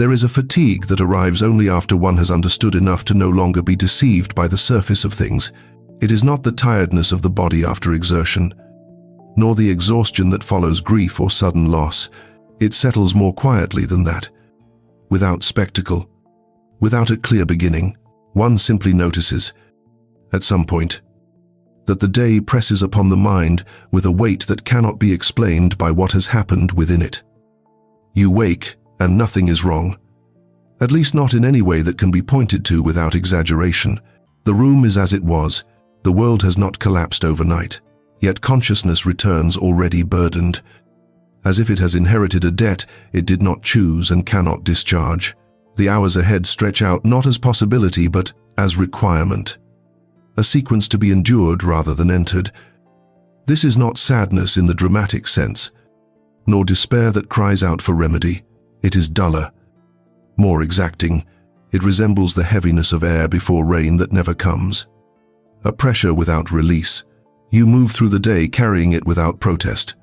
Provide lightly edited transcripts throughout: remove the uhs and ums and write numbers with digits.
There is a fatigue that arrives only after one has understood enough to no longer be deceived by the surface of things. It is not the tiredness of the body after exertion, nor the exhaustion that follows grief or sudden loss. It settles more quietly than that. Without spectacle, without a clear beginning, one simply notices, at some point, that the day presses upon the mind with a weight that cannot be explained by what has happened within it. You wake, and nothing is wrong. At least not in any way that can be pointed to without exaggeration. The room is as it was. The world has not collapsed overnight. Yet consciousness returns already burdened, as if it has inherited a debt it did not choose and cannot discharge. The hours ahead stretch out not as possibility but as requirement, a sequence to be endured rather than entered. This is not sadness in the dramatic sense, nor despair that cries out for remedy. It is duller, more exacting. It resembles the heaviness of air before rain that never comes. A pressure without release. You move through the day carrying it without protest,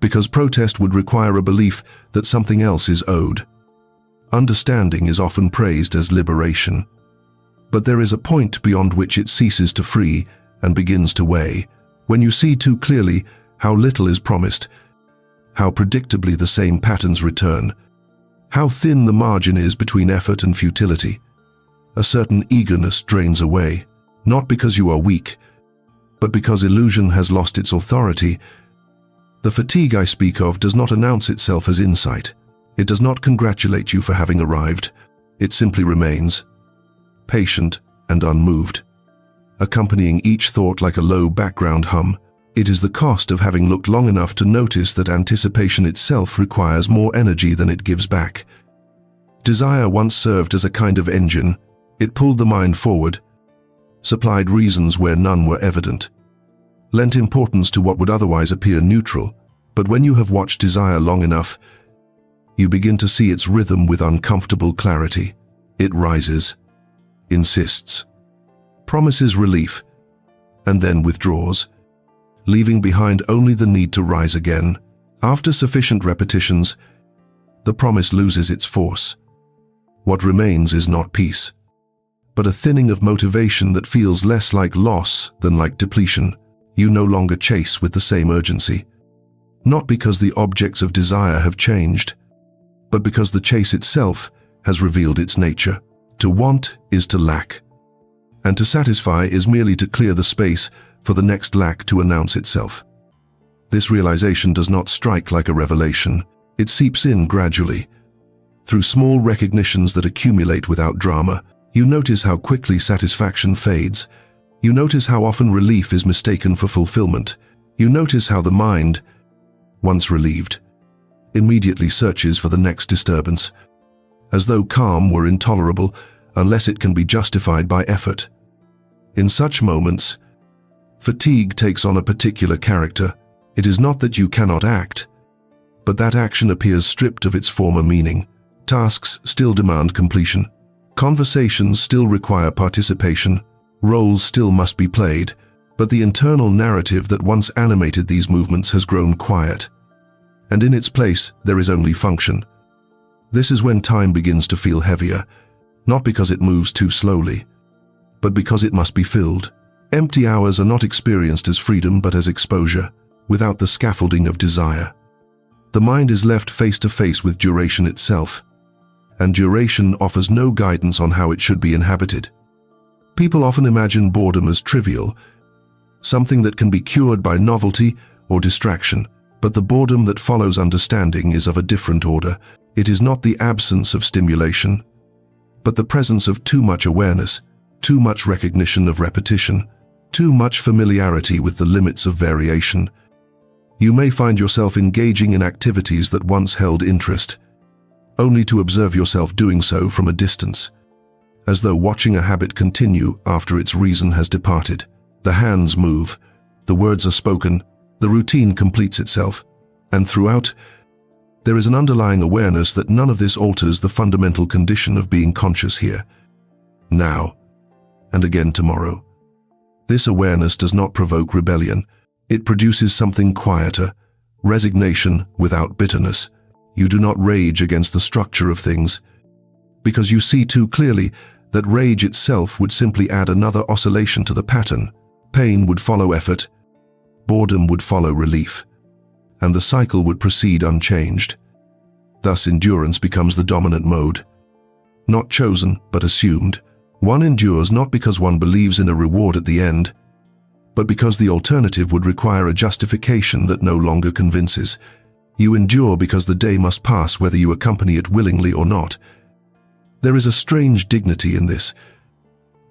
because protest would require a belief that something else is owed. Understanding is often praised as liberation, but there is a point beyond which it ceases to free and begins to weigh. When you see too clearly how little is promised, how predictably the same patterns return, how thin the margin is between effort and futility, a certain eagerness drains away, not because you are weak, but because illusion has lost its authority. The fatigue I speak of does not announce itself as insight. It does not congratulate you for having arrived. It simply remains, patient and unmoved, accompanying each thought like a low background hum. It is the cost of having looked long enough to notice that anticipation itself requires more energy than it gives back. Desire once served as a kind of engine. It pulled the mind forward, supplied reasons where none were evident, lent importance to what would otherwise appear neutral. But when you have watched desire long enough, you begin to see its rhythm with uncomfortable clarity. It rises, insists, promises relief, and then withdraws, leaving behind only the need to rise again. After sufficient repetitions, the promise loses its force. What remains is not peace, but a thinning of motivation that feels less like loss than like depletion. You no longer chase with the same urgency, not because the objects of desire have changed, but because the chase itself has revealed its nature. To want is to lack, and to satisfy is merely to clear the space for the next lack to announce itself. This realization does not strike like a revelation. It seeps in gradually, through small recognitions that accumulate without drama. You notice how quickly satisfaction fades. You notice how often relief is mistaken for fulfillment. You notice how the mind, once relieved, immediately searches for the next disturbance, as though calm were intolerable unless it can be justified by effort. In such moments, fatigue takes on a particular character. It is not that you cannot act, but that action appears stripped of its former meaning. Tasks still demand completion. Conversations still require participation. Roles still must be played, but the internal narrative that once animated these movements has grown quiet, and in its place there is only function. This is when time begins to feel heavier, not because it moves too slowly, but because it must be filled. Empty hours are not experienced as freedom but as exposure, without the scaffolding of desire. The mind is left face to face with duration itself, and duration offers no guidance on how it should be inhabited. People often imagine boredom as trivial, something that can be cured by novelty or distraction, but the boredom that follows understanding is of a different order. It is not the absence of stimulation, but the presence of too much awareness, too much recognition of repetition, too much familiarity with the limits of variation. You may find yourself engaging in activities that once held interest, only to observe yourself doing so from a distance, as though watching a habit continue after its reason has departed. The hands move, the words are spoken, the routine completes itself, and throughout, there is an underlying awareness that none of this alters the fundamental condition of being conscious here, now, and again tomorrow. This awareness does not provoke rebellion. It produces something quieter, resignation without bitterness. You do not rage against the structure of things. because you see too clearly that rage itself would simply add another oscillation to the pattern. Pain would follow effort, boredom would follow relief, and the cycle would proceed unchanged. Thus, endurance becomes the dominant mode. Not chosen, but assumed. One endures not because one believes in a reward at the end, but because the alternative would require a justification that no longer convinces. You endure because the day must pass whether you accompany it willingly or not. There is a strange dignity in this,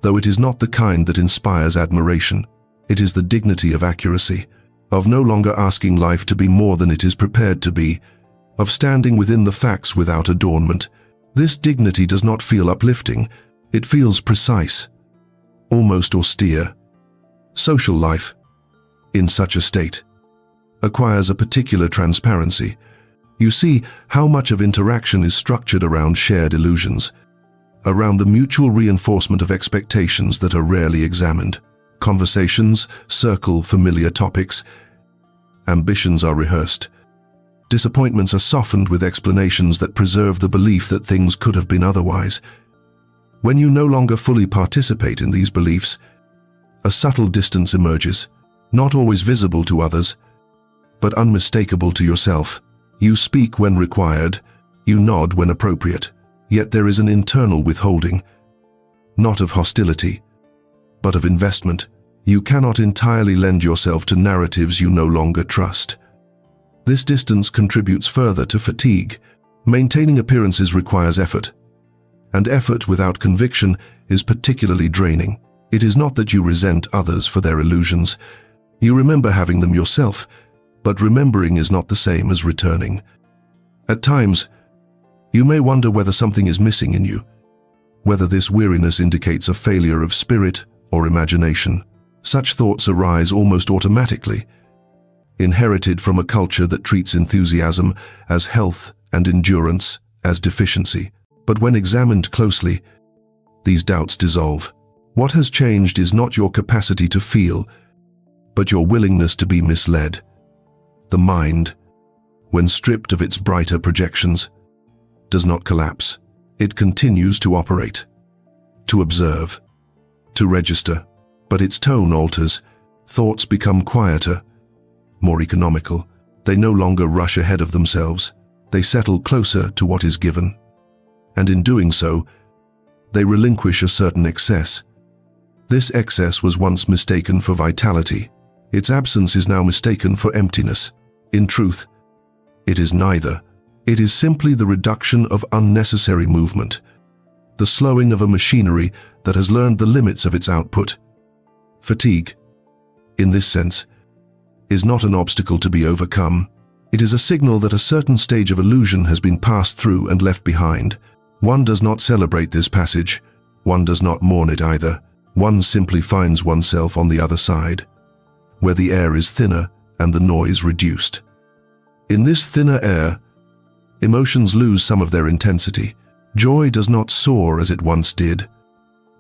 though it is not the kind that inspires admiration. It is the dignity of accuracy, of no longer asking life to be more than it is prepared to be, of standing within the facts without adornment. This dignity does not feel uplifting, it feels precise, almost austere. Social life, in such a state, acquires a particular transparency. You see how much of interaction is structured around shared illusions, around the mutual reinforcement of expectations that are rarely examined. Conversations circle familiar topics. Ambitions are rehearsed. Disappointments are softened with explanations that preserve the belief that things could have been otherwise. When you no longer fully participate in these beliefs, a subtle distance emerges, not always visible to others, but unmistakable to yourself. You speak when required, you nod when appropriate, yet there is an internal withholding, not of hostility, but of investment. You cannot entirely lend yourself to narratives you no longer trust. This distance contributes further to fatigue. Maintaining appearances requires effort, and effort without conviction is particularly draining. It is not that you resent others for their illusions. You remember having them yourself, but remembering is not the same as returning. At times, you may wonder whether something is missing in you, whether this weariness indicates a failure of spirit or imagination. Such thoughts arise almost automatically, inherited from a culture that treats enthusiasm as health and endurance as deficiency. But when examined closely, these doubts dissolve. What has changed is not your capacity to feel, but your willingness to be misled. The mind, when stripped of its brighter projections, does not collapse. It continues to operate, to observe, to register, but its tone alters. Thoughts become quieter, more economical. They no longer rush ahead of themselves. They settle closer to what is given. And in doing so, they relinquish a certain excess. This excess was once mistaken for vitality. Its absence is now mistaken for emptiness. In truth, it is neither. It is simply the reduction of unnecessary movement, the slowing of a machinery that has learned the limits of its output. Fatigue, in this sense, is not an obstacle to be overcome. It is a signal that a certain stage of illusion has been passed through and left behind. One does not celebrate this passage. One does not mourn it either. One simply finds oneself on the other side, where the air is thinner and the noise reduced. In this thinner air, emotions lose some of their intensity. Joy does not soar as it once did,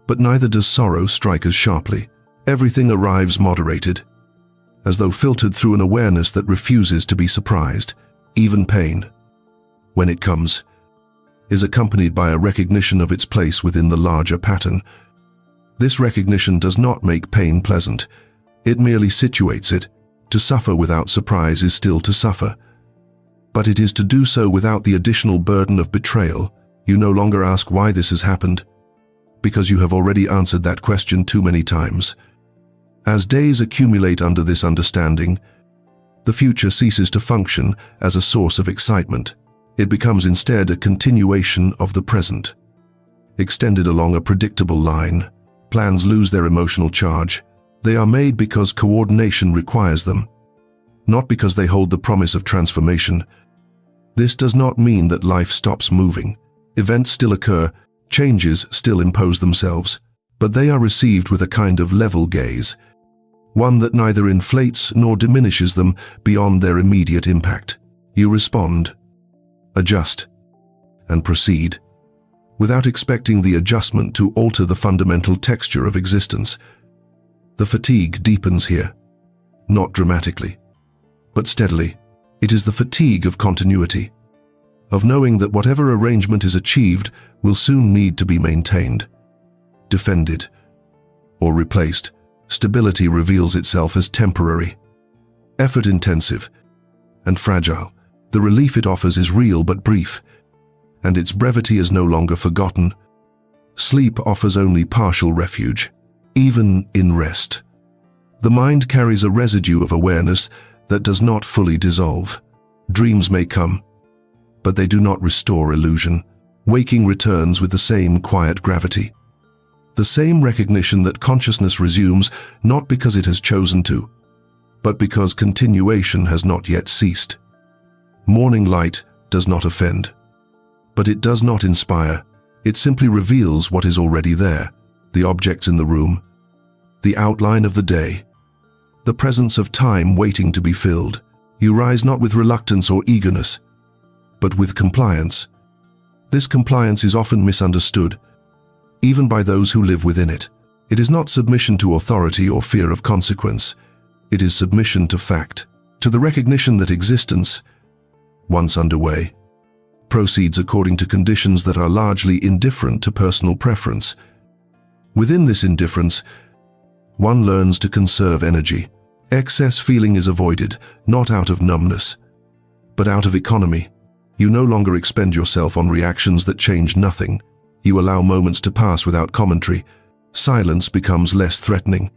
but neither does sorrow strike as sharply. Everything arrives moderated, as though filtered through an awareness that refuses to be surprised. Even pain, when it comes, is accompanied by a recognition of its place within the larger pattern. This recognition does not make pain pleasant. It merely situates it. To suffer without surprise is still to suffer. But it is to do so without the additional burden of betrayal. You no longer ask why this has happened, because you have already answered that question too many times. As days accumulate under this understanding, the future ceases to function as a source of excitement. It becomes instead a continuation of the present, extended along a predictable line. Plans lose their emotional charge. They are made because coordination requires them, not because they hold the promise of transformation. This does not mean that life stops moving. Events still occur, changes still impose themselves, but they are received with a kind of level gaze, one that neither inflates nor diminishes them beyond their immediate impact. You respond, adjust, and proceed, without expecting the adjustment to alter the fundamental texture of existence. The fatigue deepens here, not dramatically, but steadily. It is the fatigue of continuity, of knowing that whatever arrangement is achieved will soon need to be maintained, defended, or replaced. Stability reveals itself as temporary, effort-intensive, and fragile. The relief it offers is real but brief, and its brevity is no longer forgotten. Sleep offers only partial refuge, even in rest. The mind carries a residue of awareness that does not fully dissolve. Dreams may come, but they do not restore illusion. Waking returns with the same quiet gravity, the same recognition that consciousness resumes not because it has chosen to, but because continuation has not yet ceased. Morning light does not offend, but it does not inspire. It simply reveals what is already there, the objects in the room, the outline of the day, the presence of time waiting to be filled. You rise not with reluctance or eagerness, but with compliance. This compliance is often misunderstood, even by those who live within it. It is not submission to authority or fear of consequence. It is submission to fact, to the recognition that existence, once underway, proceeds according to conditions that are largely indifferent to personal preference. Within this indifference, one learns to conserve energy. Excess feeling is avoided, not out of numbness, but out of economy. You no longer expend yourself on reactions that change nothing. You allow moments to pass without commentary. Silence becomes less threatening,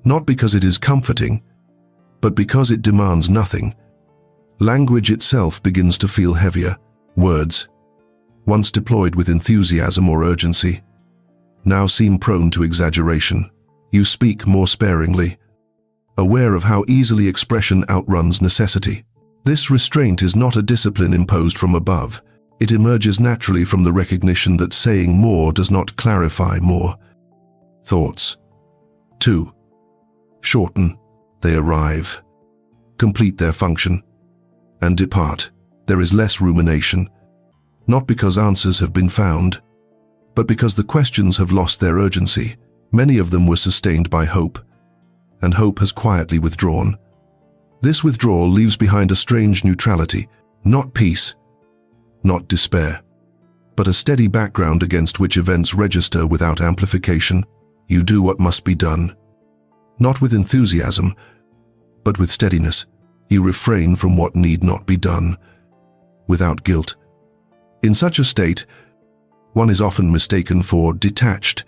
not because it is comforting, but because it demands nothing. Language itself begins to feel heavier. Words, once deployed with enthusiasm or urgency, now seem prone to exaggeration. You speak more sparingly, aware of how easily expression outruns necessity. This restraint is not a discipline imposed from above. It emerges naturally from the recognition that saying more does not clarify more. Thoughts, too, shorten. They arrive, complete their function, and depart. There is less rumination, not because answers have been found, but because the questions have lost their urgency. Many of them were sustained by hope, and hope has quietly withdrawn. This withdrawal leaves behind a strange neutrality, not peace, not despair, but a steady background against which events register without amplification. You do what must be done, not with enthusiasm, but with steadiness. You refrain from what need not be done, without guilt. In such a state, one is often mistaken for detached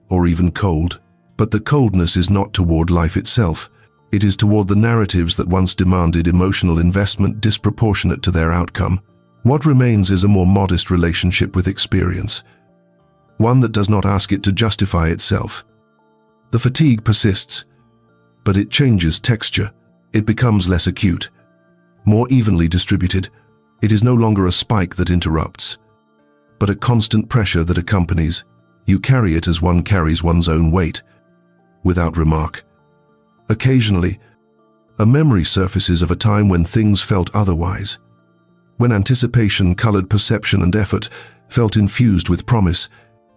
or even cold, but the coldness is not toward life itself. It is toward the narratives that once demanded emotional investment disproportionate to their outcome. What remains is a more modest relationship with experience, one that does not ask it to justify itself. The fatigue persists, but it changes texture. It becomes less acute, more evenly distributed. It is no longer a spike that interrupts, but a constant pressure that accompanies. You carry it as one carries one's own weight, without remark. Occasionally, a memory surfaces of a time when things felt otherwise, when anticipation colored perception and effort felt infused with promise.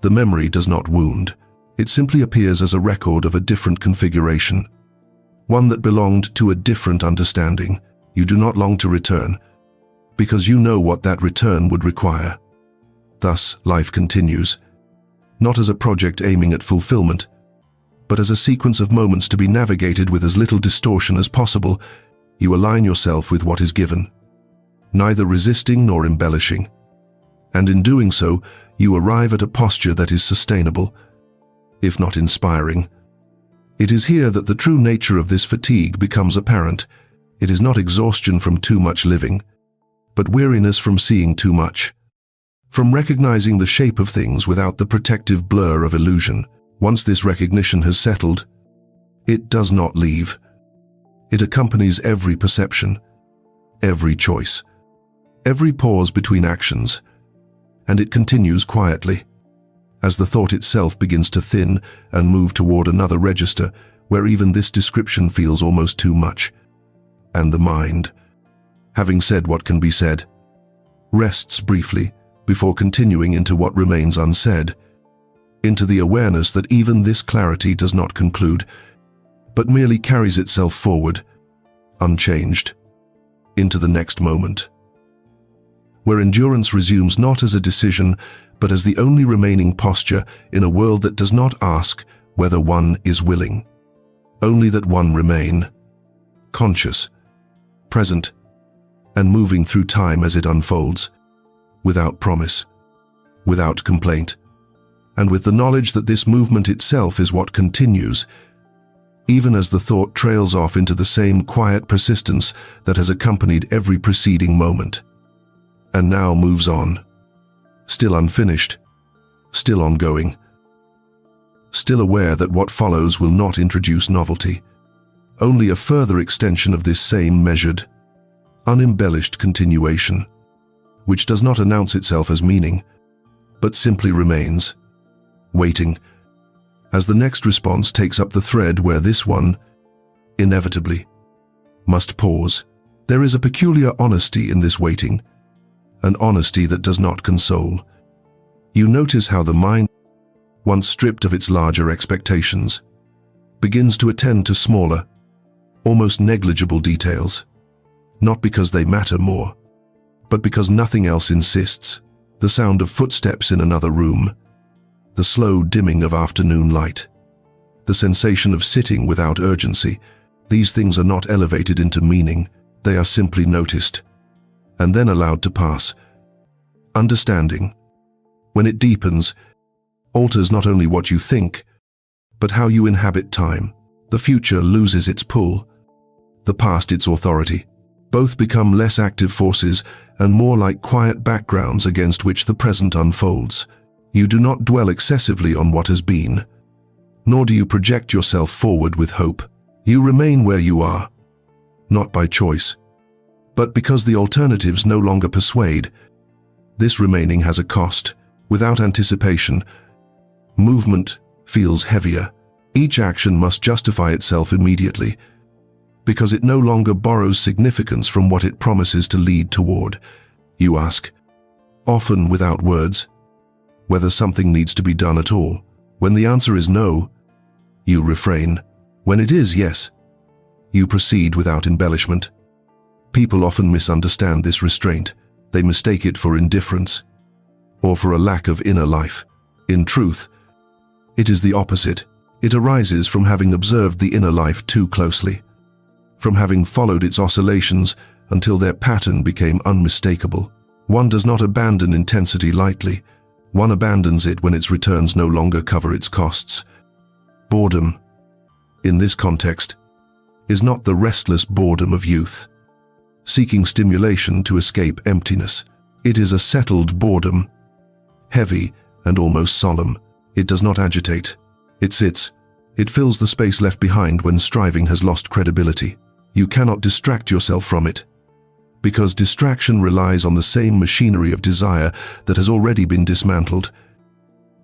The memory does not wound. It simply appears as a record of a different configuration, one that belonged to a different understanding. You do not long to return, because you know what that return would require. Thus, life continues, not as a project aiming at fulfillment, but as a sequence of moments to be navigated with as little distortion as possible. You align yourself with what is given, neither resisting nor embellishing. And in doing so, you arrive at a posture that is sustainable, if not inspiring. It is here that the true nature of this fatigue becomes apparent. It is not exhaustion from too much living, but weariness from seeing too much, from recognizing the shape of things without the protective blur of illusion. Once this recognition has settled, it does not leave. It accompanies every perception, every choice, every pause between actions, and it continues quietly, as the thought itself begins to thin and move toward another register where even this description feels almost too much. And the mind, having said what can be said, rests briefly before continuing into what remains unsaid, into the awareness that even this clarity does not conclude, but merely carries itself forward, unchanged, into the next moment. where endurance resumes not as a decision, but as the only remaining posture in a world that does not ask whether one is willing. Only that one remain conscious, present, and moving through time as it unfolds, without promise, without complaint, and with the knowledge that this movement itself is what continues, even as the thought trails off into the same quiet persistence that has accompanied every preceding moment, and now moves on, still unfinished, still ongoing, still aware that what follows will not introduce novelty, only a further extension of this same measured, unembellished continuation, which does not announce itself as meaning, but simply remains, waiting, as the next response takes up the thread where this one, inevitably, must pause. There is a peculiar honesty in this waiting, an honesty that does not console. You notice how the mind, once stripped of its larger expectations, begins to attend to smaller, almost negligible details, not because they matter more, but because nothing else insists. The sound of footsteps in another room, the slow dimming of afternoon light, the sensation of sitting without urgency, these things are not elevated into meaning, they are simply noticed, and then allowed to pass. Understanding, when it deepens, alters not only what you think, but how you inhabit time. The future loses its pull, the past its authority. Both become less active forces and more like quiet backgrounds against which the present unfolds. You do not dwell excessively on what has been, nor do you project yourself forward with hope. You remain where you are, not by choice, but because the alternatives no longer persuade. This remaining has a cost. Without anticipation, movement feels heavier. Each action must justify itself immediately, because it no longer borrows significance from what it promises to lead toward. You ask, often without words, whether something needs to be done at all. When the answer is no, you refrain. When it is yes, you proceed without embellishment. People often misunderstand this restraint. They mistake it for indifference, or for a lack of inner life. In truth, it is the opposite. It arises from having observed the inner life too closely, from having followed its oscillations until their pattern became unmistakable. One does not abandon intensity lightly. One abandons it when its returns no longer cover its costs. Boredom, in this context, is not the restless boredom of youth, seeking stimulation to escape emptiness. It is a settled boredom, heavy and almost solemn. It does not agitate. It sits. It fills the space left behind when striving has lost credibility. You cannot distract yourself from it, because distraction relies on the same machinery of desire that has already been dismantled.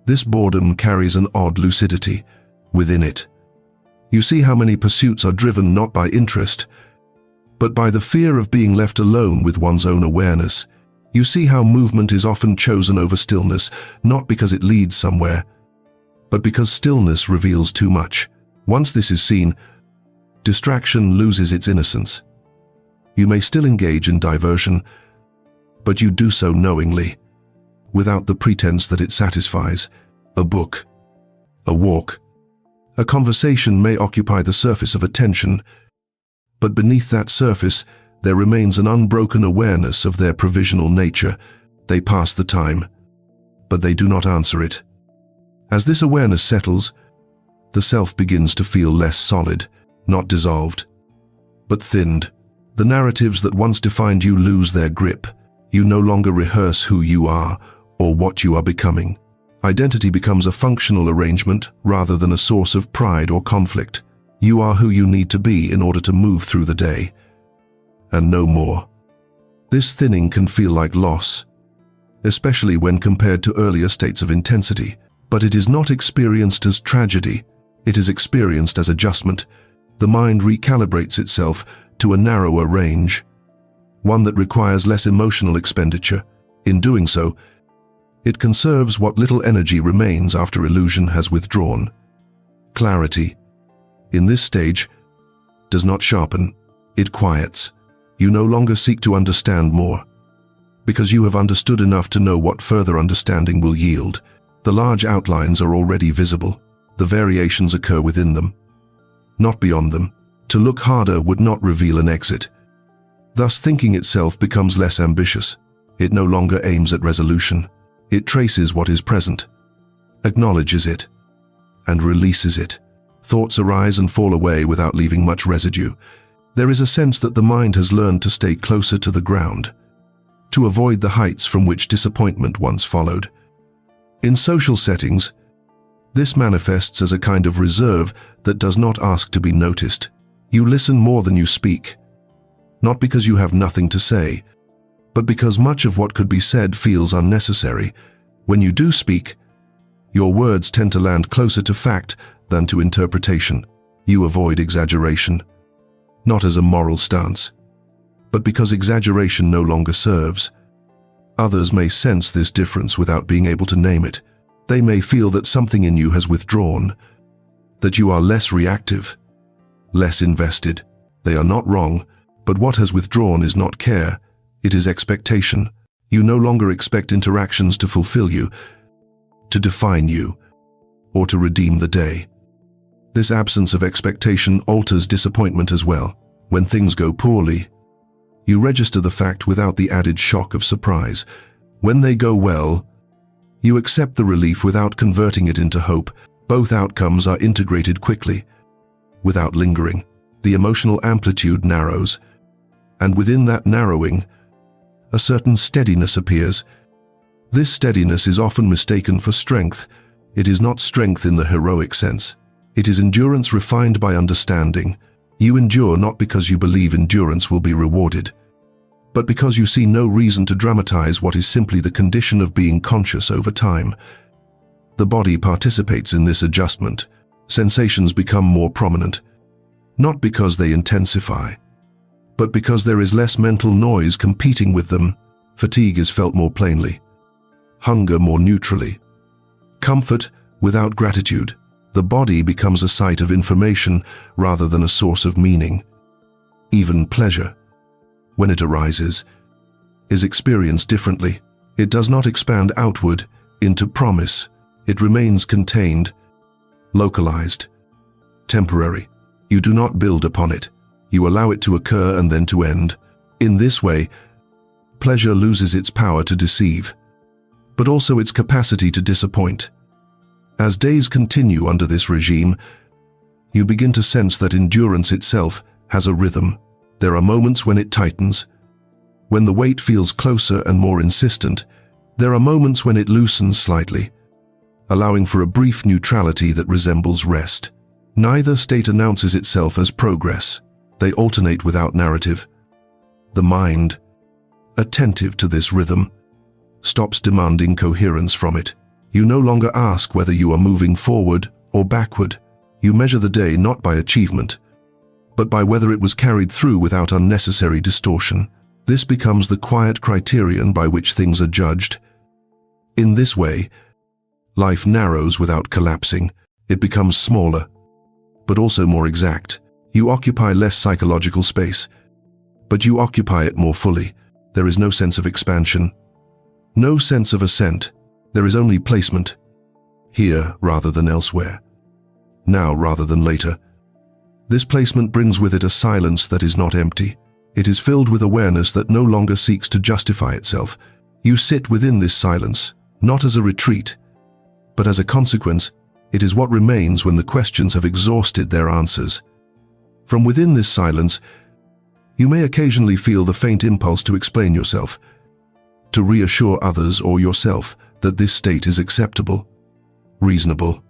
This boredom carries an odd lucidity within it. You see how many pursuits are driven not by interest, but by the fear of being left alone with one's own awareness. You see how movement is often chosen over stillness, not because it leads somewhere, but because stillness reveals too much. Once this is seen, distraction loses its innocence. You may still engage in diversion, but you do so knowingly, without the pretense that it satisfies. A book, a walk, a conversation may occupy the surface of attention, but beneath that surface there remains an unbroken awareness of their provisional nature. They pass the time, but they do not answer it. As this awareness settles, the self begins to feel less solid, not dissolved, but thinned. The narratives that once defined you lose their grip. You no longer rehearse who you are or what you are becoming. Identity becomes a functional arrangement rather than a source of pride or conflict. You are who you need to be in order to move through the day, and no more. This thinning can feel like loss, especially when compared to earlier states of intensity, but it is not experienced as tragedy. It is experienced as adjustment. The mind recalibrates itself to a narrower range, one that requires less emotional expenditure. In doing so, it conserves what little energy remains after illusion has withdrawn. Clarity, in this stage, does not sharpen, it quiets. You no longer seek to understand more, because you have understood enough to know what further understanding will yield. The large outlines are already visible. The variations occur within them, not beyond them. To look harder would not reveal an exit. Thus, thinking itself becomes less ambitious. It no longer aims at resolution. It traces what is present, acknowledges it, and releases it. Thoughts arise and fall away without leaving much residue. There is a sense that the mind has learned to stay closer to the ground, to avoid the heights from which disappointment once followed. In social settings, this manifests as a kind of reserve that does not ask to be noticed. You listen more than you speak, not because you have nothing to say, but because much of what could be said feels unnecessary. When you do speak, your words tend to land closer to fact than to interpretation. You avoid exaggeration, not as a moral stance, but because exaggeration no longer serves. Others may sense this difference without being able to name it. They may feel that something in you has withdrawn, that you are less reactive, less invested. They are not wrong, but what has withdrawn is not care, it is expectation. You no longer expect interactions to fulfill you, to define you, or to redeem the day. This absence of expectation alters disappointment as well. When things go poorly, you register the fact without the added shock of surprise. When they go well, you accept the relief without converting it into hope. Both outcomes are integrated quickly, without lingering. The emotional amplitude narrows, and within that narrowing, a certain steadiness appears. This steadiness is often mistaken for strength. It is not strength in the heroic sense. It is endurance refined by understanding. You endure not because you believe endurance will be rewarded, but because you see no reason to dramatize what is simply the condition of being conscious over time. The body participates in this adjustment. Sensations become more prominent, not because they intensify, but because there is less mental noise competing with them. Fatigue is felt more plainly, hunger more neutrally, comfort without gratitude. The body becomes a site of information rather than a source of meaning. Even pleasure, when it arises, is experienced differently. It does not expand outward into promise. It remains contained, localized, temporary. You do not build upon it. You allow it to occur and then to end. In this way, pleasure loses its power to deceive, but also its capacity to disappoint. As days continue under this regime, you begin to sense that endurance itself has a rhythm. There are moments when it tightens, when the weight feels closer and more insistent. There are moments when it loosens slightly, allowing for a brief neutrality that resembles rest. Neither state announces itself as progress. They alternate without narrative. The mind, attentive to this rhythm, stops demanding coherence from it. You no longer ask whether you are moving forward or backward. You measure the day not by achievement, but by whether it was carried through without unnecessary distortion. This becomes the quiet criterion by which things are judged. In this way, life narrows without collapsing. It becomes smaller, but also more exact. You occupy less psychological space, but you occupy it more fully. There is no sense of expansion, no sense of ascent. There is only placement, here rather than elsewhere, now rather than later. This placement brings with it a silence that is not empty. It is filled with awareness that no longer seeks to justify itself. You sit within this silence, not as a retreat, but as a consequence. It is what remains when the questions have exhausted their answers. From within this silence, you may occasionally feel the faint impulse to explain yourself, to reassure others or yourself that this state is acceptable, reasonable,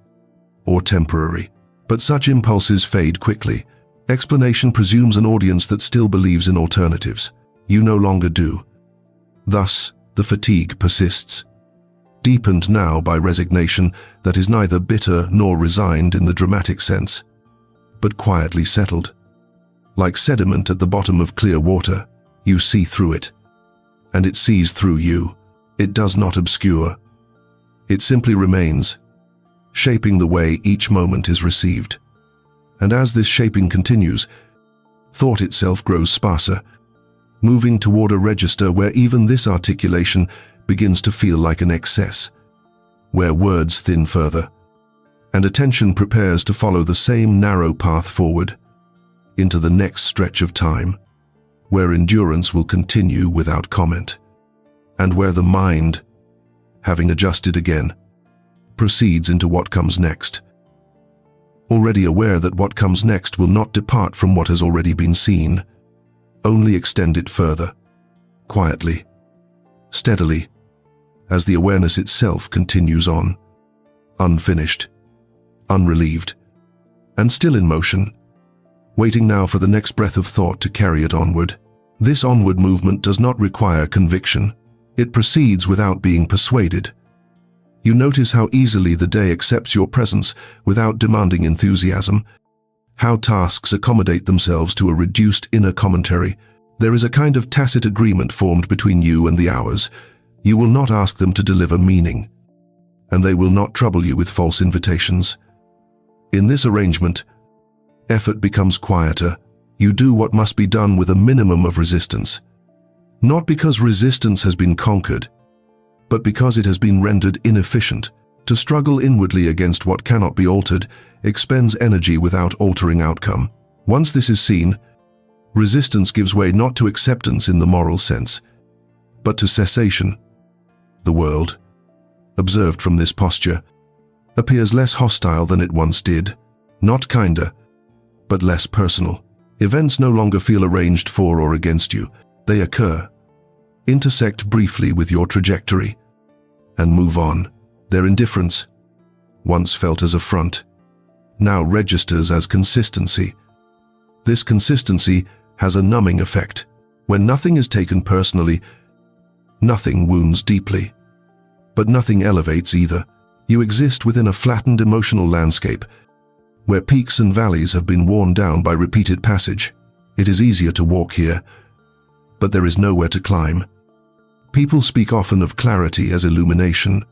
or temporary. But such impulses fade quickly. Explanation presumes an audience that still believes in alternatives. You no longer do. Thus, the fatigue persists, deepened now by resignation that is neither bitter nor resigned in the dramatic sense, but quietly settled. Like sediment at the bottom of clear water, you see through it, and it sees through you. It does not obscure. It simply remains, shaping the way each moment is received. And as this shaping continues, thought itself grows sparser, moving toward a register where even this articulation begins to feel like an excess, where words thin further, and attention prepares to follow the same narrow path forward, into the next stretch of time, where endurance will continue without comment, and where the mind, having adjusted again, proceeds into what comes next, already aware that what comes next will not depart from what has already been seen, only extend it further, quietly, steadily, as the awareness itself continues on, unfinished, unrelieved, and still in motion, waiting now for the next breath of thought to carry it onward. This onward movement does not require conviction. It proceeds without being persuaded. You notice how easily the day accepts your presence without demanding enthusiasm, how tasks accommodate themselves to a reduced inner commentary. There is a kind of tacit agreement formed between you and the hours. You will not ask them to deliver meaning, and they will not trouble you with false invitations. In this arrangement, effort becomes quieter. You do what must be done with a minimum of resistance. Not because resistance has been conquered, but because it has been rendered inefficient. To struggle inwardly against what cannot be altered expends energy without altering outcome. Once this is seen, resistance gives way not to acceptance in the moral sense, but to cessation. The world, observed from this posture, appears less hostile than it once did, not kinder, but less personal. Events no longer feel arranged for or against you. They occur, intersect briefly with your trajectory, and move on. Their indifference, once felt as affront, now registers as consistency. This consistency has a numbing effect. When nothing is taken personally, nothing wounds deeply, but nothing elevates either. You exist within a flattened emotional landscape, where peaks and valleys have been worn down by repeated passage. It is easier to walk here, but there is nowhere to climb. People speak often of clarity as illumination,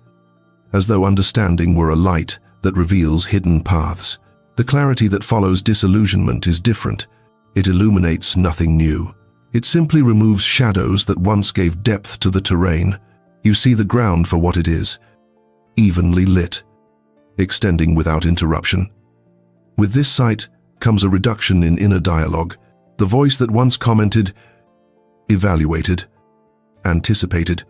as though understanding were a light that reveals hidden paths. The clarity that follows disillusionment is different. It illuminates nothing new. It simply removes shadows that once gave depth to the terrain. You see the ground for what it is, evenly lit, extending without interruption. With this sight comes a reduction in inner dialogue. The voice that once commented, evaluated, anticipated,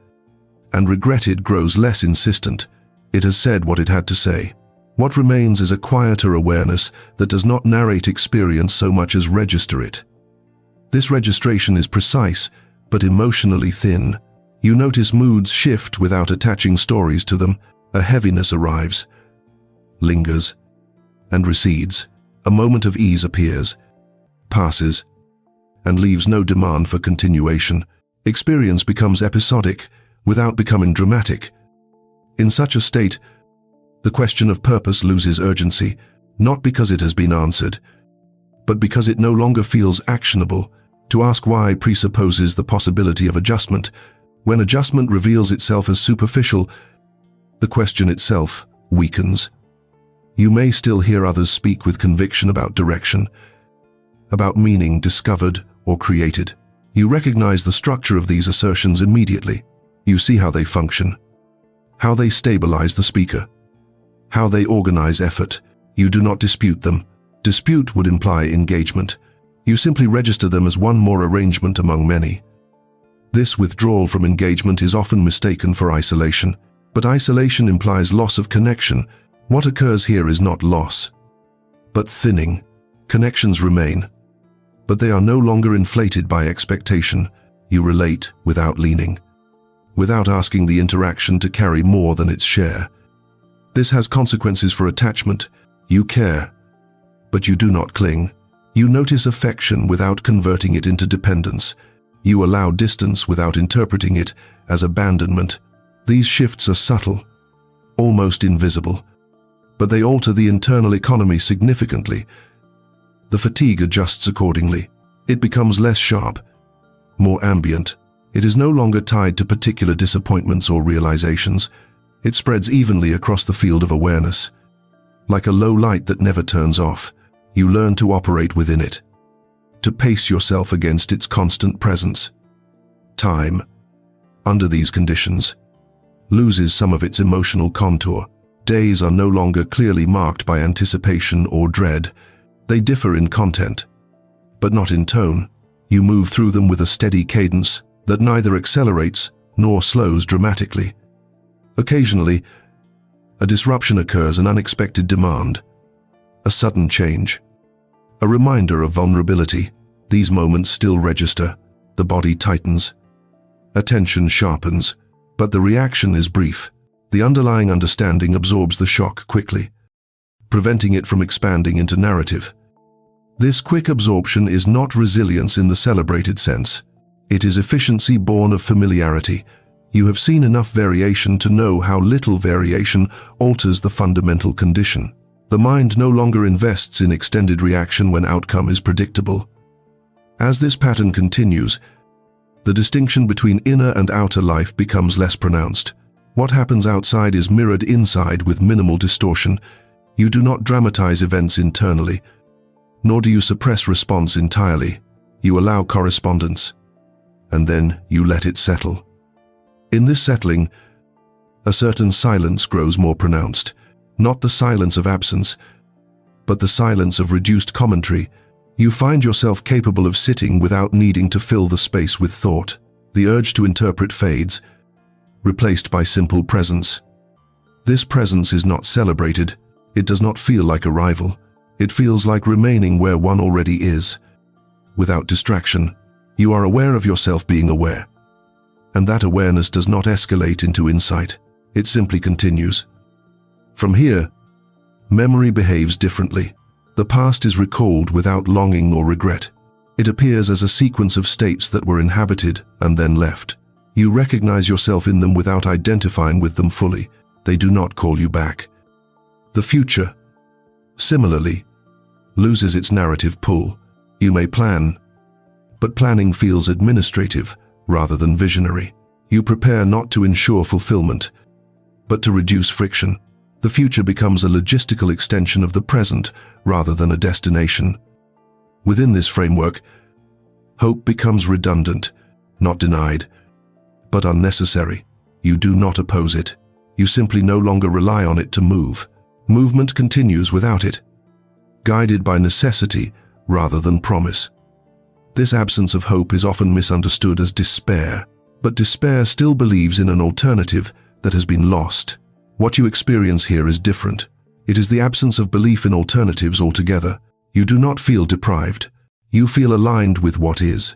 and regretted grows less insistent. It has said what it had to say. What remains is a quieter awareness that does not narrate experience so much as register it. This registration is precise, but emotionally thin. You notice moods shift without attaching stories to them. A heaviness arrives, lingers, and recedes. A moment of ease appears, passes, and leaves no demand for continuation. Experience becomes episodic without becoming dramatic. In such a state, the question of purpose loses urgency, not because it has been answered, but because it no longer feels actionable. To ask why presupposes the possibility of adjustment. When adjustment reveals itself as superficial, the question itself weakens. You may still hear others speak with conviction about direction, about meaning discovered or created. You recognize the structure of these assertions immediately. You see how they function, how they stabilize the speaker, how they organize effort. You do not dispute them. Dispute would imply engagement. You simply register them as one more arrangement among many. This withdrawal from engagement is often mistaken for isolation, but isolation implies loss of connection. What occurs here is not loss, but thinning. Connections remain, but they are no longer inflated by expectation. You relate without leaning, without asking the interaction to carry more than its share. This has consequences for attachment. You care, but you do not cling. You notice affection without converting it into dependence. You allow distance without interpreting it as abandonment. These shifts are subtle, almost invisible, but they alter the internal economy significantly. The fatigue adjusts accordingly. It becomes less sharp, more ambient. It is no longer tied to particular disappointments or realizations. It spreads evenly across the field of awareness. Like a low light that never turns off, you learn to operate within it, to pace yourself against its constant presence. Time, under these conditions, loses some of its emotional contour. Days are no longer clearly marked by anticipation or dread. They differ in content, but not in tone. You move through them with a steady cadence that neither accelerates nor slows dramatically. Occasionally, a disruption occurs, an unexpected demand, a sudden change, a reminder of vulnerability. These moments still register. The body tightens, attention sharpens, but the reaction is brief. The underlying understanding absorbs the shock quickly, preventing it from expanding into narrative. This quick absorption is not resilience in the celebrated sense. It is efficiency born of familiarity. You have seen enough variation to know how little variation alters the fundamental condition. The mind no longer invests in extended reaction when outcome is predictable. As this pattern continues, the distinction between inner and outer life becomes less pronounced. What happens outside is mirrored inside with minimal distortion. You do not dramatize events internally, nor do you suppress response entirely. You allow correspondence, and then you let it settle. In this settling, a certain silence grows more pronounced, not the silence of absence, but the silence of reduced commentary. You find yourself capable of sitting without needing to fill the space with thought. The urge to interpret fades, replaced by simple presence. This presence is not celebrated. It does not feel like arrival. It feels like remaining where one already is. Without distraction, you are aware of yourself being aware. And that awareness does not escalate into insight. It simply continues. From here, memory behaves differently. The past is recalled without longing or regret. It appears as a sequence of states that were inhabited and then left. You recognize yourself in them without identifying with them fully. They do not call you back. The future, similarly, loses its narrative pull. You may plan, but planning feels administrative rather than visionary. You prepare not to ensure fulfillment, but to reduce friction. The future becomes a logistical extension of the present rather than a destination. Within this framework, hope becomes redundant, not denied, but unnecessary. You do not oppose it. You simply no longer rely on it to move. Movement continues without it, guided by necessity rather than promise. This absence of hope is often misunderstood as despair, but despair still believes in an alternative that has been lost. What you experience here is different. It is the absence of belief in alternatives altogether. You do not feel deprived. You feel aligned with what is.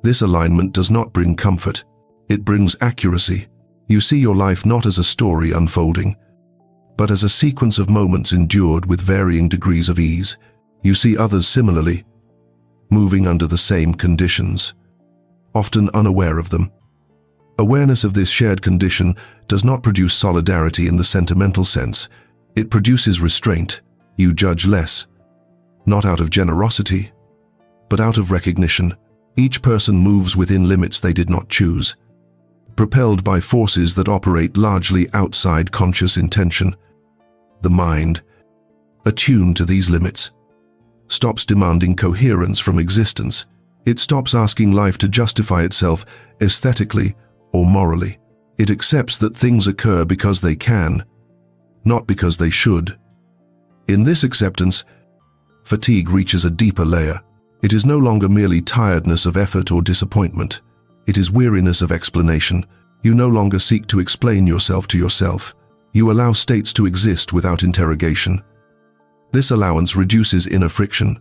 This alignment does not bring comfort. It brings accuracy. You see your life not as a story unfolding, but as a sequence of moments endured with varying degrees of ease. You see others similarly, moving under the same conditions, often unaware of them. Awareness of this shared condition does not produce solidarity in the sentimental sense. It produces restraint. You judge less, not out of generosity, but out of recognition. Each person moves within limits they did not choose, propelled by forces that operate largely outside conscious intention. The mind, attuned to these limits, stops demanding coherence from existence. It stops asking life to justify itself aesthetically or morally. It accepts that things occur because they can, not because they should. In this acceptance, fatigue reaches a deeper layer. It is no longer merely tiredness of effort or disappointment. It is weariness of explanation. You no longer seek to explain yourself to yourself. You allow states to exist without interrogation. This allowance reduces inner friction,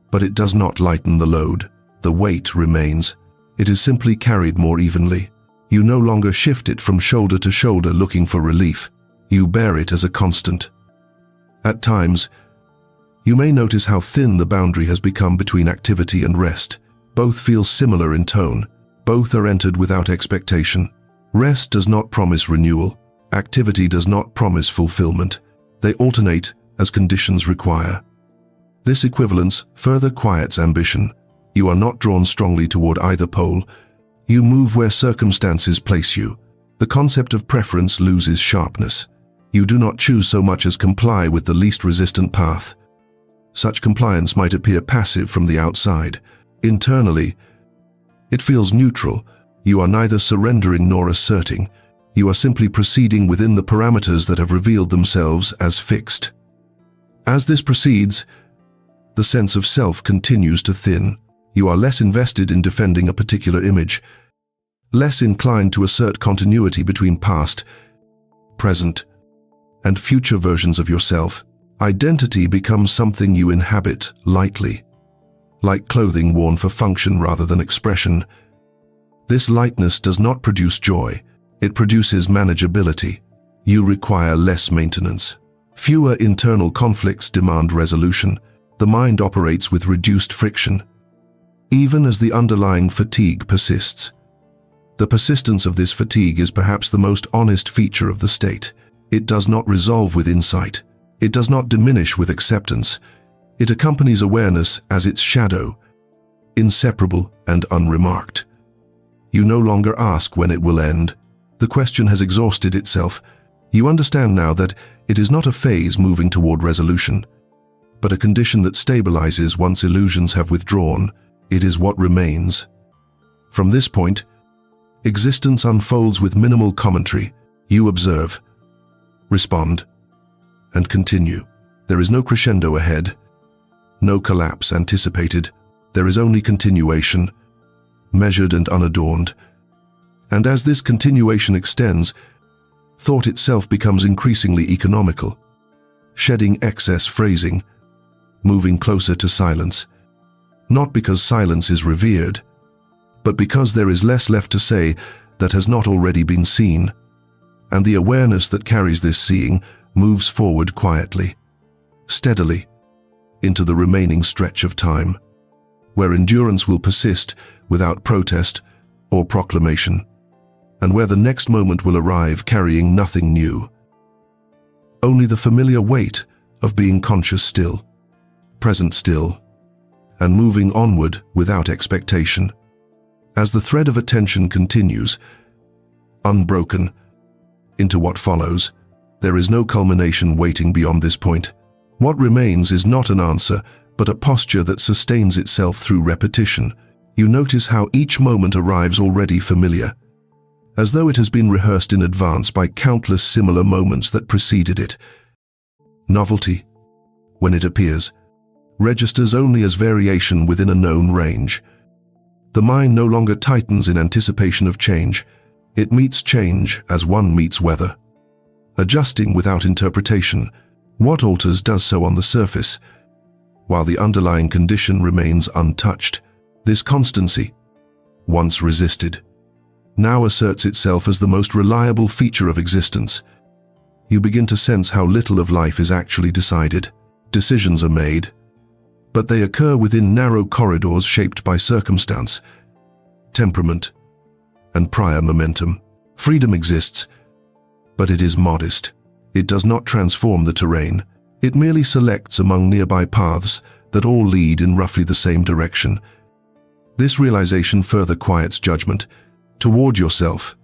but it does not lighten the load. The weight remains. It is simply carried more evenly. You no longer shift it from shoulder to shoulder looking for relief. You bear it as a constant. At times, you may notice how thin the boundary has become between activity and rest. Both feel similar in tone. Both are entered without expectation. Rest does not promise renewal. Activity does not promise fulfillment. They alternate as conditions require. This equivalence further quiets ambition. You are not drawn strongly toward either pole. You move where circumstances place you. The concept of preference loses sharpness. You do not choose so much as comply with the least resistant path. Such compliance might appear passive from the outside. Internally, it feels neutral, You are neither surrendering nor asserting. You are simply proceeding within the parameters that have revealed themselves as fixed. As this proceeds, the sense of self continues to thin. You are less invested in defending a particular image, less inclined to assert continuity between past, present, and future versions of yourself. Identity becomes something you inhabit lightly, like clothing worn for function rather than expression. This lightness does not produce joy, it produces manageability. You require less maintenance. Fewer internal conflicts demand resolution. The mind operates with reduced friction, even as the underlying fatigue persists. The persistence of this fatigue is perhaps the most honest feature of the state. It does not resolve with insight. It does not diminish with acceptance. It accompanies awareness as its shadow, inseparable and unremarked. You no longer ask when it will end. The question has exhausted itself. You understand now that it is not a phase moving toward resolution, but a condition that stabilizes once illusions have withdrawn. It is what remains. From this point, existence unfolds with minimal commentary. You observe, respond, and continue. There is no crescendo ahead, no collapse anticipated. There is only continuation, measured and unadorned. And as this continuation extends, thought itself becomes increasingly economical, shedding excess phrasing, moving closer to silence. Not because silence is revered, but because there is less left to say that has not already been seen, and the awareness that carries this seeing moves forward quietly, steadily, into the remaining stretch of time, where endurance will persist without protest or proclamation, and where the next moment will arrive carrying nothing new. Only the familiar weight of being conscious still, present still, and moving onward without expectation. As the thread of attention continues, unbroken, into what follows, there is no culmination waiting beyond this point. What remains is not an answer, but a posture that sustains itself through repetition. You notice how each moment arrives already familiar, as though it has been rehearsed in advance by countless similar moments that preceded it. Novelty, when it appears, registers only as variation within a known range. The mind no longer tightens in anticipation of change. It meets change as one meets weather, adjusting without interpretation. What alters does so on the surface, while the underlying condition remains untouched. This constancy, once resisted, now asserts itself as the most reliable feature of existence. You begin to sense how little of life is actually decided. Decisions are made, but they occur within narrow corridors shaped by circumstance, temperament, and prior momentum. Freedom exists, but it is modest. It does not transform the terrain. It merely selects among nearby paths that all lead in roughly the same direction. This realization further quiets judgment. Toward yourself,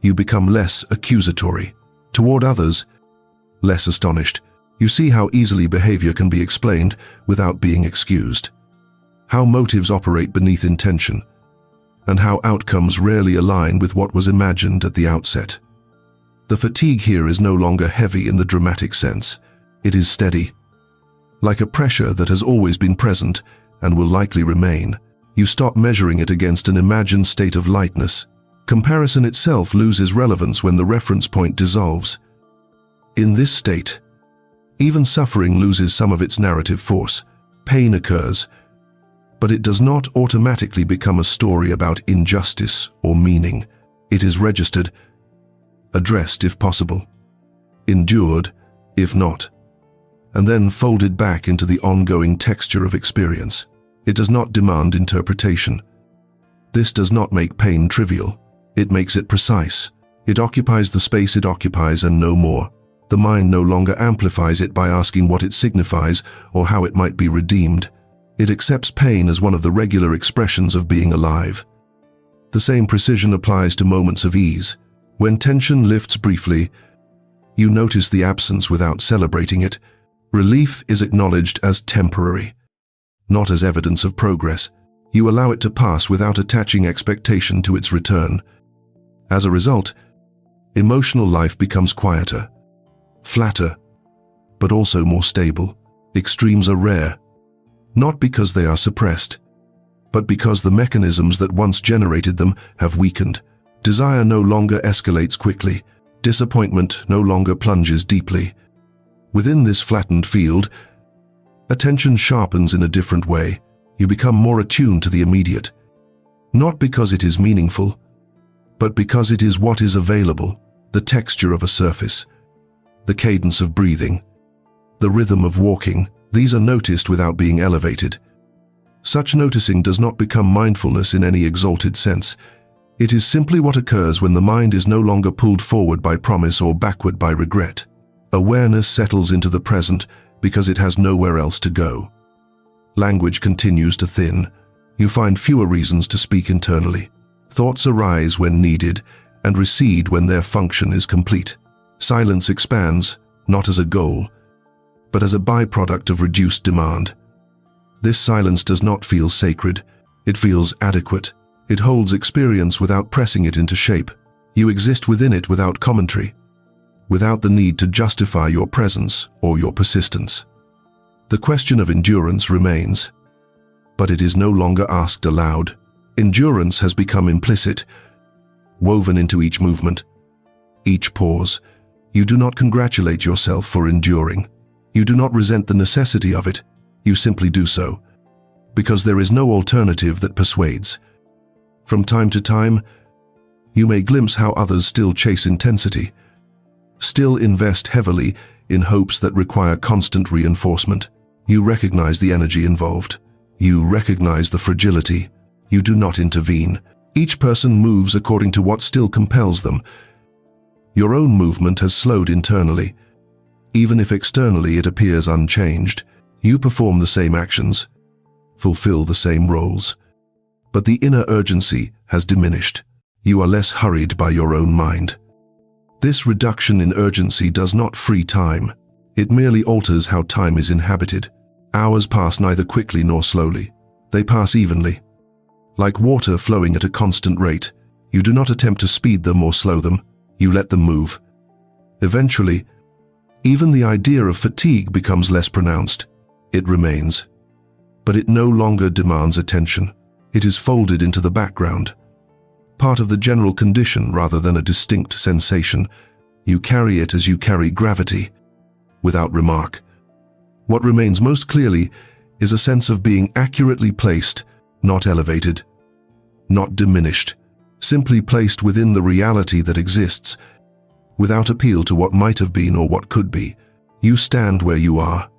you become less accusatory. Toward others, less astonished. You see how easily behavior can be explained without being excused, how motives operate beneath intention, and how outcomes rarely align with what was imagined at the outset. The fatigue here is no longer heavy in the dramatic sense. It is steady, like a pressure that has always been present and will likely remain. You stop measuring it against an imagined state of lightness. Comparison itself loses relevance when the reference point dissolves. In this state, even suffering loses some of its narrative force. Pain occurs, but it does not automatically become a story about injustice or meaning. It is registered, addressed if possible, endured if not, and then folded back into the ongoing texture of experience. It does not demand interpretation. This does not make pain trivial. It makes it precise. It occupies the space it occupies and no more. The mind no longer amplifies it by asking what it signifies or how it might be redeemed. It accepts pain as one of the regular expressions of being alive. The same precision applies to moments of ease. When tension lifts briefly, you notice the absence without celebrating it. Relief is acknowledged as temporary, not as evidence of progress. You allow it to pass without attaching expectation to its return. As a result, emotional life becomes quieter, flatter, but also more stable. Extremes are rare, not because they are suppressed, but because the mechanisms that once generated them have weakened. Desire no longer escalates quickly. Disappointment no longer plunges deeply. Within this flattened field, attention sharpens in a different way. You become more attuned to the immediate, not because it is meaningful, but because it is what is available. The texture of a surface, the cadence of breathing, the rhythm of walking, these are noticed without being elevated. Such noticing does not become mindfulness in any exalted sense. It is simply what occurs when the mind is no longer pulled forward by promise or backward by regret. Awareness settles into the present because it has nowhere else to go. Language continues to thin. You find fewer reasons to speak internally. Thoughts arise when needed and recede when their function is complete. Silence expands, not as a goal, but as a byproduct of reduced demand. This silence does not feel sacred. It feels adequate. It holds experience without pressing it into shape. You exist within it without commentary, without the need to justify your presence or your persistence. The question of endurance remains, but it is no longer asked aloud. Endurance has become implicit, woven into each movement, each pause. You do not congratulate yourself for enduring. You do not resent the necessity of it. You simply do so, because there is no alternative that persuades. From time to time, you may glimpse how others still chase intensity, still invest heavily in hopes that require constant reinforcement. You recognize the energy involved. You recognize the fragility. You do not intervene. Each person moves according to what still compels them. Your own movement has slowed internally. Even if externally it appears unchanged, you perform the same actions, fulfill the same roles. But the inner urgency has diminished. You are less hurried by your own mind. This reduction in urgency does not free time. It merely alters how time is inhabited. Hours pass neither quickly nor slowly. They pass evenly. Like water flowing at a constant rate, you do not attempt to speed them or slow them. You let them move. Eventually, even the idea of fatigue becomes less pronounced. It remains, but it no longer demands attention. It is folded into the background, part of the general condition rather than a distinct sensation. You carry it as you carry gravity, without remark. What remains most clearly is a sense of being accurately placed, not elevated, not diminished, simply placed within the reality that exists, without appeal to what might have been or what could be. You stand where you are,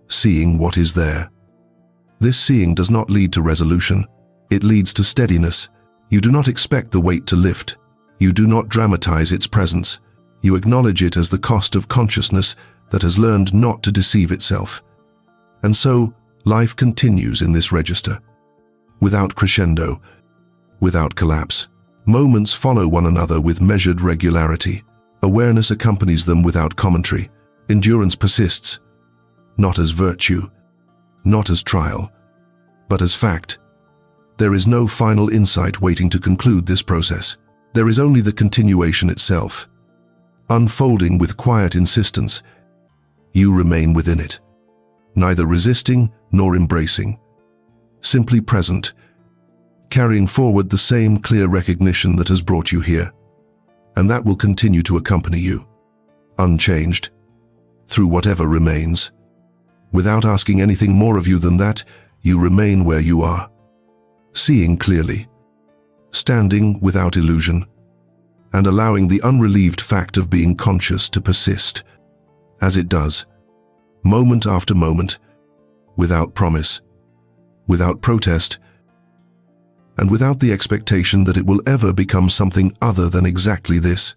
seeing what is there. This seeing does not lead to resolution. It leads to steadiness. You do not expect the weight to lift. You do not dramatize its presence. You acknowledge it as the cost of consciousness that has learned not to deceive itself. And so, life continues in this register, without crescendo, without collapse. Moments follow one another with measured regularity. Awareness accompanies them without commentary. Endurance persists, not as virtue, not as trial, but as fact. There is no final insight waiting to conclude this process. There is only the continuation itself. Unfolding with quiet insistence, you remain within it, neither resisting nor embracing, simply present, carrying forward the same clear recognition that has brought you here, and that will continue to accompany you, unchanged, through whatever remains. Without asking anything more of you than that, you remain where you are, seeing clearly, standing without illusion, and allowing the unrelieved fact of being conscious to persist, as it does, moment after moment, without promise, without protest, and without the expectation that it will ever become something other than exactly this.